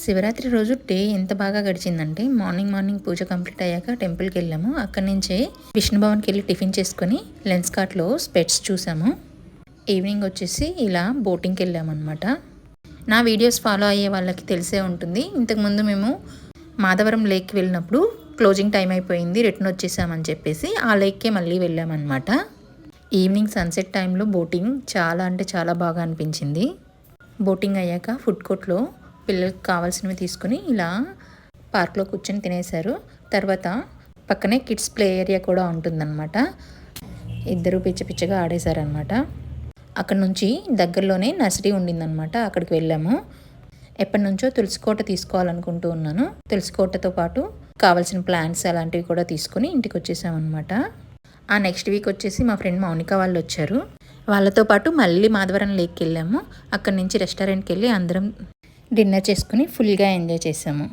శివరాత్రి రోజు డే ఎంత బాగా గడిచిందంటే మార్నింగ్ పూజ కంప్లీట్ అయ్యాక టెంపుల్కి వెళ్ళాము. అక్కడి నుంచే విష్ణుభవన్కి వెళ్ళి టిఫిన్ చేసుకుని లెన్స్ కార్ట్లో స్పెట్స్ చూసాము. ఈవినింగ్ వచ్చేసి ఇలా బోటింగ్కి వెళ్ళామన్నమాట. నా వీడియోస్ ఫాలో అయ్యే వాళ్ళకి తెలిసే ఉంటుంది. ఇంతకుముందు మేము మాధవరం లేక్కి వెళ్ళినప్పుడు క్లోజింగ్ టైం అయిపోయింది, రిటర్న్ వచ్చేసామని చెప్పేసి ఆ లేక్కే మళ్ళీ వెళ్ళామన్నమాట. ఈవినింగ్ సన్సెట్ టైంలో బోటింగ్ చాలా అంటే చాలా బాగా అనిపించింది. బోటింగ్ అయ్యాక ఫుడ్ కోర్ట్లో పిల్లలకి కావాల్సినవి తీసుకుని ఇలా పార్క్లో కూర్చొని తినేశారు. తర్వాత పక్కనే కిడ్స్ ప్లే ఏరియా కూడా ఉంటుందన్నమాట. ఇద్దరు పిచ్చగా ఆడేశారనమాట. అక్కడ నుంచి దగ్గరలోనే నర్సరీ ఉండిందనమాట. అక్కడికి వెళ్ళాము. ఎప్పటి నుంచో తులసికోట తీసుకోవాలనుకుంటూ ఉన్నాను. తులసికోటతో పాటు కావాల్సిన ప్లాంట్స్ అలాంటివి కూడా తీసుకుని ఇంటికి వచ్చేసామన్నమాట. ఆ నెక్స్ట్ వీక్ వచ్చేసి మా ఫ్రెండ్ మౌనిక వాళ్ళు వచ్చారు. వాళ్ళతో పాటు మళ్ళీ మాధవరం లేక్కి వెళ్ళాము. అక్కడి నుంచి రెస్టారెంట్కి వెళ్ళి అందరం డిన్నర్ చేసుకుని ఫుల్గా ఎంజాయ్ చేసాము.